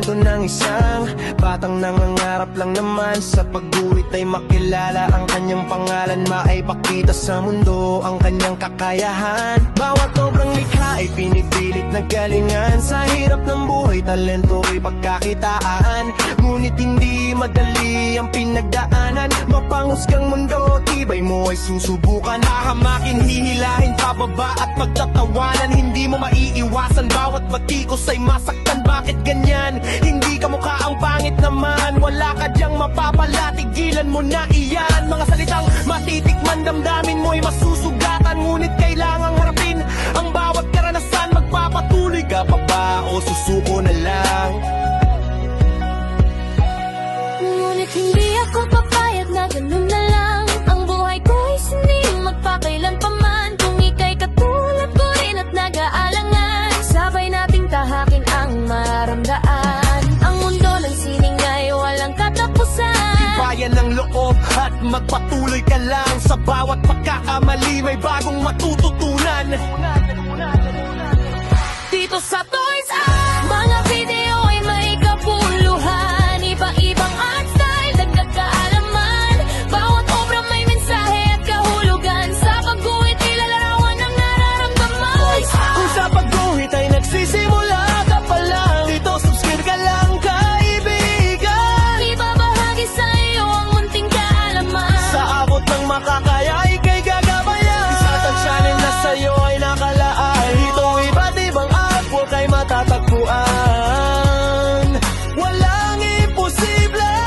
kwento ng isang batang nangangarap lang naman sa pagguhit ay makilala ang kanyang pangalan, maipakita sa mundo ang kanyang kakayahan. Bawat obrang likha ay pinipilit na galingan, sa hirap ng buhay talento ay pagkakitaan. Ngunit hindi madali ang pinagdaanan, mapanghusgang mundo tibay mo ay susubukan. Hahamakin, hihilahin pababa at pagtatawanan, hindi mo maiiwasan bawat batikos ay masaktan. Bakit ganyan? Hindi ka mukha ang pangit naman, wala ka diyang mapapala, tigilan mo na iyan. Mga salitang matitikman, damdamin mo'y masusugatan, ngunit kailangang harapin ang bawat karanasan. Magpapatuloy ka pa ba o susuko na lang? Ngunit hindi ako papayag na ganun na lang ang buhay ko ay hindi magpakailan pa man. Kung ika'y katulad ko rin at nag-aalangan, sabay nating tahakin ang maramdaan. Ang mundo ng sining ay walang katapusan. Tibayan ng loob at magpatuloy ka lang, sa bawat pagkakamali may bagong matututunan. Dito sa Toys R, mga video ay may kapuluhan, iba-ibang art style, dagdag kaalaman. Bawat obra may mensahe at kahulugan, sa pagguhit ilalarawan ang nararamdaman. Kung sa pagguhit ay nagsisimula ka pa lang, dito subscribe ka lang kaibigan. Ibabahagi sa iyo ang munting kaalaman, Sa abot ng makakaya ika'y gagabayan. Sa tansyanin na sa'yo ay nakalaan, dito iba't ibang artwork ay matatagpuan. Walang imposible,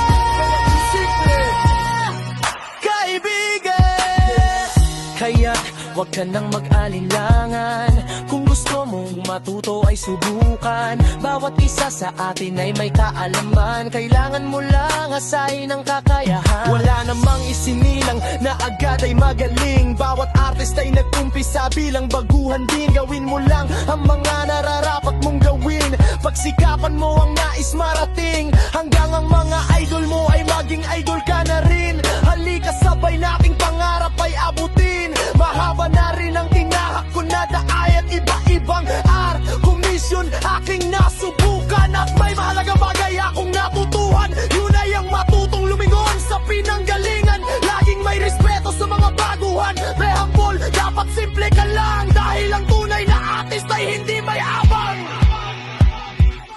kaibigan. Kaya wag ka nang mag-alinlangan, kung gusto mong matuto ay subukan. Bawat isa sa atin ay may kaalaman, kailangan mo lang asahin ang kakayahan. Wala namang isinilang na agad ay magaling, bawat artist ay nag-umpisa bilang baguhan din. Gawin mo lang ang mga nararapat mong gawin, pagsikapan mo ang nais marating, hanggang ang mga idol mo ay maging idol ka na rin. Halika sabay nating pangarap ay abutin, mahaba na rin ang tinahak ko na daay at iba-ibang art commission aking nasubukan. At may mahalagang bagay akong natutuhan, yun ay ang matutong lumingon sa pinanggalingan. Laging may respeto sa mga baguhan, may humble, dapat simple ka lang, dahil ang tunay na artist ay hindi may abang.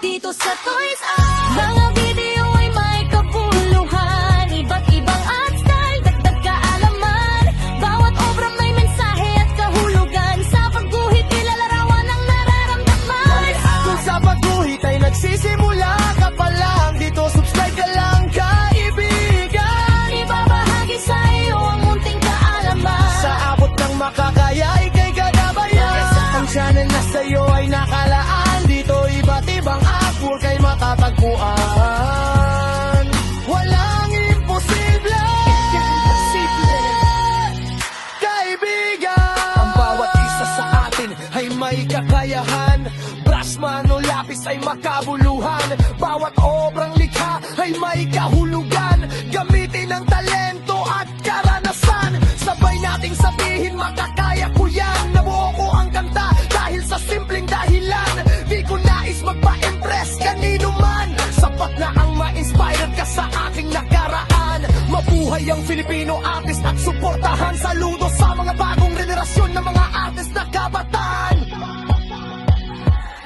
dito sa Toys R, mga video ay may kapuluhan, iba't ibang art style, dagdag kaalaman. Bawat obra may mensahe at kahulugan, sa pagguhit ilalarawan ang nararamdaman. Kung sa pagguhit ay nagsisimula ka pa lang, dito subscribe ka lang kaibigan. Ibabahagi sa iyo ang munting kaalaman, Sa abot ng makakaya ika'y gagabayan. Ang channel na sa'yo ay nakalaan, dito iba't ibang artwork ay matatagpuan. Walang imposible, kaibigan. Ang bawat isa sa atin ay may kakayahan, brush, man o lapis ay makabuluhan. Bawat obrang likha ay may kahulugan, gamitin ang talento at karanasan. Sabay nating sabihin makakaya ko yan, nabuo ko ang kanta dahil sa simpleng dahilan. Di ko nais magpa-impress kanino man, sapat na ang ma-inspire ka sa aking nakaraan. Mabuhay ang Filipino artist at suportahan, saludo sa mga bagong generasyon ng mga artist na kabataan.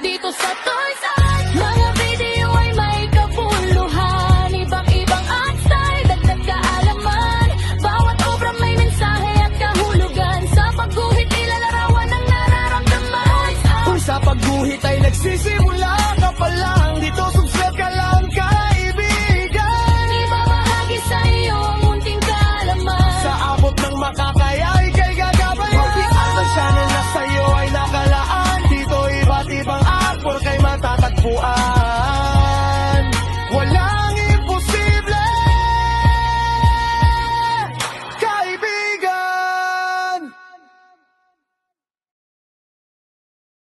dito sa Toys R, mga video ay may kapuluhan, ibang-ibang art style, dagdag kaalaman. Bawat obra may mensahe at kahulugan, sa pagguhit ilalarawan ang nararamdaman. Kung sa pagguhit ay nagsisimula ka pa lang, dito subscribe ka lang kaibigan. Ibabahagi sa iyo ang munting kaalaman, Sa abot ng makakaya ika'y gagabayan. Ang channel na sa'yo ay nakalaan, dito iba't ibang artwork ay matatagpuan.